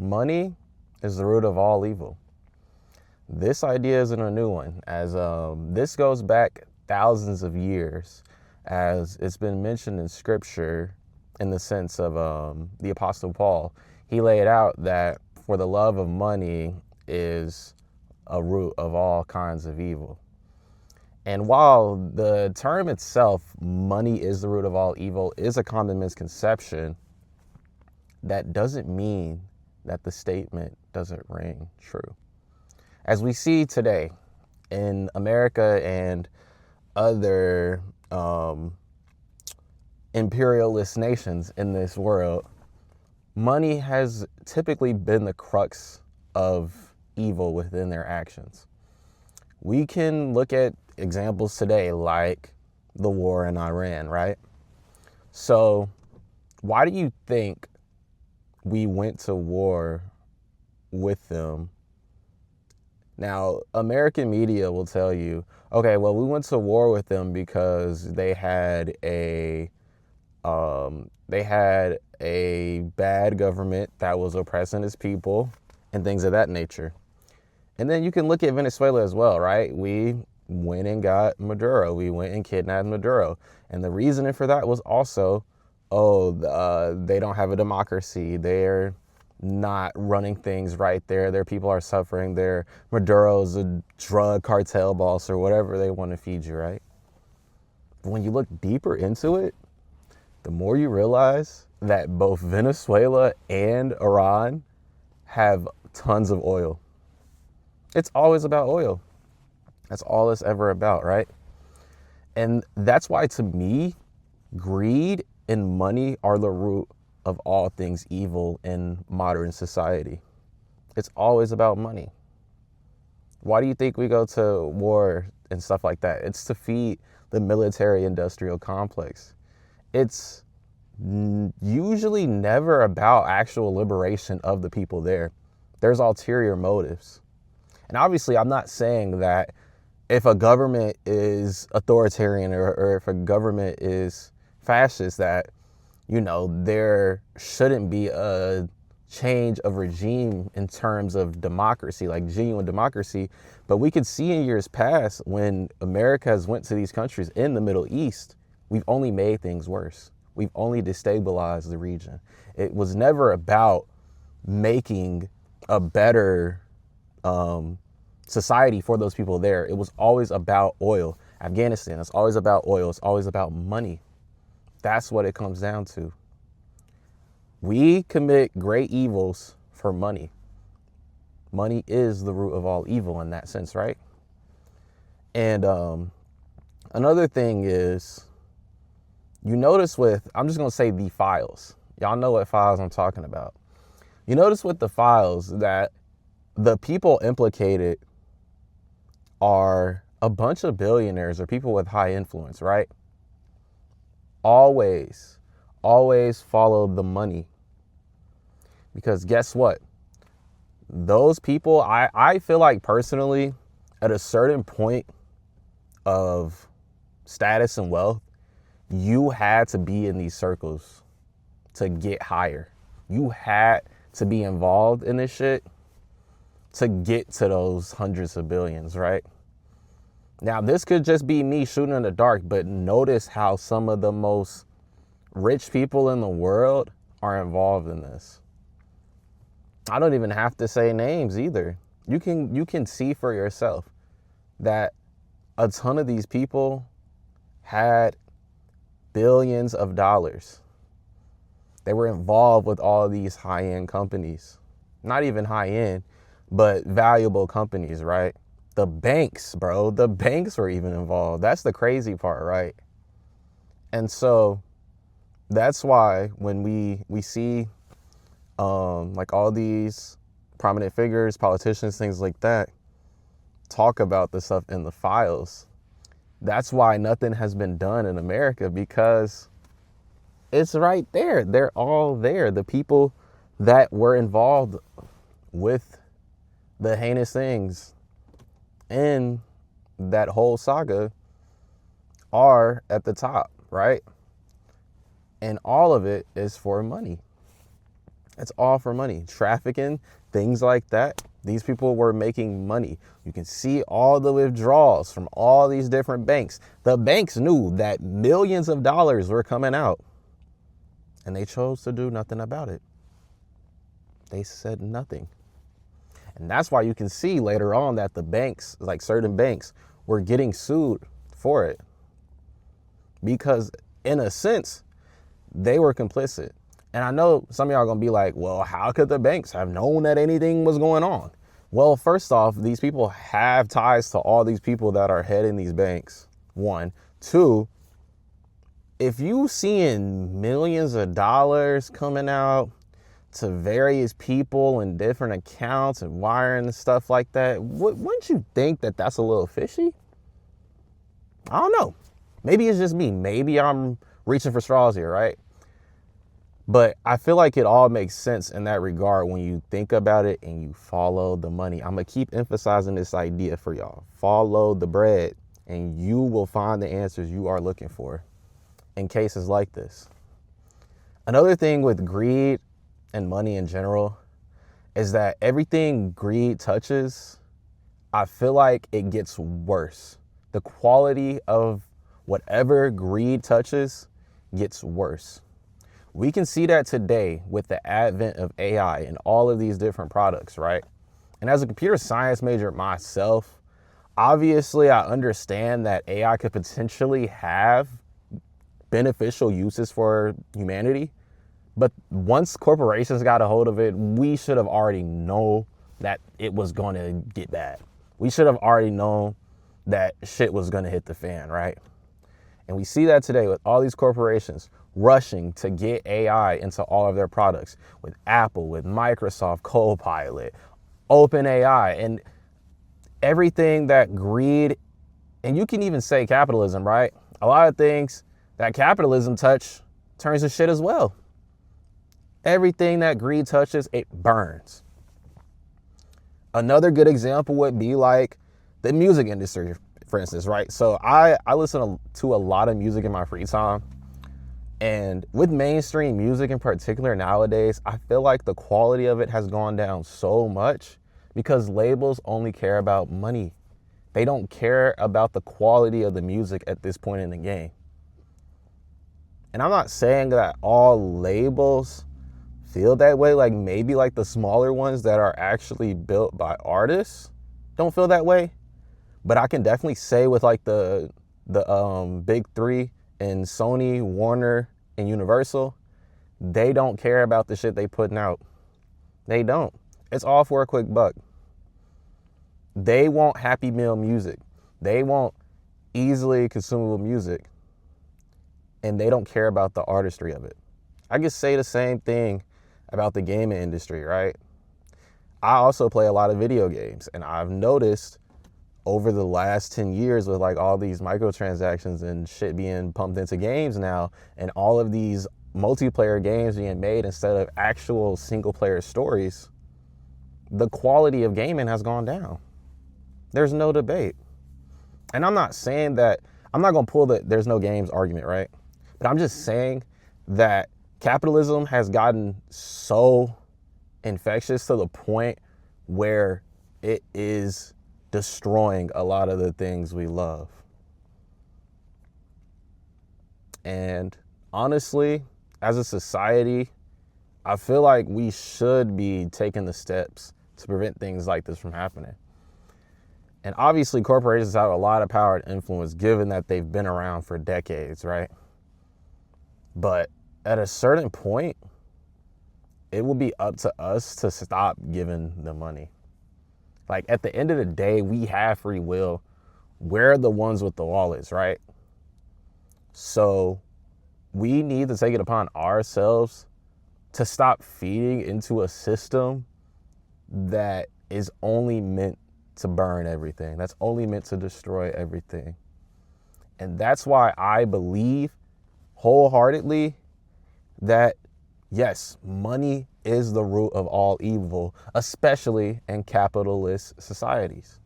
Money is the root of all evil. This idea isn't a new one, as this goes back thousands of years, as it's been mentioned in scripture in the sense of the Apostle Paul. He laid out that for the love of money is a root of all kinds of evil. And while the term itself, money is the root of all evil, is a common misconception, that doesn't mean that the statement doesn't ring true. As we see today in America and other imperialist nations in this world, money has typically been the crux of evil within their actions. We can look at examples today like the war in Iran, right? So why do you think we went to war with them? Now, American media will tell you, okay, well, we went to war with them because they had a bad government that was oppressing its people and things of that nature. And then you can look at Venezuela as well, right? We went and got Maduro. We went and kidnapped Maduro. And the reasoning for that was also, they don't have a democracy. They're not running things right there. Their people are suffering. Maduro's a drug cartel boss or whatever they want to feed you, right? But when you look deeper into it, the more you realize that both Venezuela and Iran have tons of oil. It's always about oil. That's all it's ever about, right? And that's why, to me, greed and money are the root of all things evil in modern society. It's always about money. Why do you think we go to war and stuff like that? It's to feed the military-industrial complex. It's usually never about actual liberation of the people there. There's ulterior motives. And obviously, I'm not saying that if a government is authoritarian or if a government is fascist, that, there shouldn't be a change of regime in terms of democracy, like genuine democracy. But we could see in years past when America has went to these countries in the Middle East, we've only made things worse. We've only destabilized the region. It was never about making a better society for those people there. It was always about oil. Afghanistan, it's always about oil. It's always about money. That's what it comes down to. We commit great evils for money. Money is the root of all evil in that sense, right? And another thing is, you notice I'm just going to say the files. Y'all know what files I'm talking about. You notice with the files that the people implicated are a bunch of billionaires or people with high influence, right? Always follow the money. Because guess what? Those people, I feel like personally, at a certain point of status and wealth, you had to be in these circles to get higher. You had to be involved in this shit to get to those hundreds of billions, right? Now, this could just be me shooting in the dark, but notice how some of the most rich people in the world are involved in this. I don't even have to say names either. You can see for yourself that a ton of these people had billions of dollars. They were involved with all of these high-end companies. Not even high-end, but valuable companies, right? The banks, bro. The banks were even involved. That's the crazy part, right? And so that's why when we see like all these prominent figures, politicians, things like that, talk about this stuff in the files, that's why nothing has been done in America, because it's right there. They're all there. The people that were involved with the heinous things in that whole saga are at the top, right? And all of it is for money. It's all for money. Trafficking, things like that. These people were making money. You can see all the withdrawals from all these different banks. The banks knew that millions of dollars were coming out, and they chose to do nothing about it. They said nothing. And that's why you can see later on that the banks, like certain banks, were getting sued for it. Because in a sense, they were complicit. And I know some of y'all are going to be like, well, how could the banks have known that anything was going on? Well, first off, these people have ties to all these people that are heading these banks. One. Two, if you seeing millions of dollars coming out to various people and different accounts and wiring and stuff like that, wouldn't you think that that's a little fishy? I don't know. Maybe it's just me. Maybe I'm reaching for straws here, right? But I feel like it all makes sense in that regard when you think about it and you follow the money. I'm going to keep emphasizing this idea for y'all. Follow the bread and you will find the answers you are looking for in cases like this. Another thing with greed and money in general is that everything greed touches, I feel like it gets worse. The quality of whatever greed touches gets worse. We can see that today with the advent of AI and all of these different products, right? And as a computer science major myself, obviously I understand that AI could potentially have beneficial uses for humanity. But once corporations got a hold of it, we should have already known that it was going to get bad. We should have already known that shit was going to hit the fan, right? And we see that today with all these corporations rushing to get AI into all of their products, with Apple, with Microsoft Copilot, OpenAI, and everything that greed, and you can even say capitalism, right? A lot of things that capitalism turns to shit as well. Everything that greed touches, it burns. Another good example would be like the music industry, for instance, right? So I listen to a lot of music in my free time. And with mainstream music in particular nowadays, I feel like the quality of it has gone down so much because labels only care about money. They don't care about the quality of the music at this point in the game. And I'm not saying that all labels feel that way. Like maybe like the smaller ones that are actually built by artists don't feel that way. But I can definitely say with like the big three and Sony, Warner, and Universal, they don't care about the shit they putting out. They don't. It's all for a quick buck. They want Happy Meal music. They want easily consumable music. And they don't care about the artistry of it. I could say the same thing about the gaming industry, right? I also play a lot of video games, and I've noticed over the last 10 years with like all these microtransactions and shit being pumped into games now, and all of these multiplayer games being made instead of actual single player stories, the quality of gaming has gone down. There's no debate. And I'm not saying that, I'm not going to pull the there's no games argument, right? But I'm just saying that capitalism has gotten so infectious to the point where it is destroying a lot of the things we love. And honestly, as a society, I feel like we should be taking the steps to prevent things like this from happening. And obviously, corporations have a lot of power and influence given that they've been around for decades, right? But at a certain point, it will be up to us to stop giving the money. Like at the end of the day, we have free will. We're the ones with the wallets, right? So we need to take it upon ourselves to stop feeding into a system that is only meant to burn everything. That's only meant to destroy everything. And that's why I believe wholeheartedly that, yes, money is the root of all evil, especially in capitalist societies.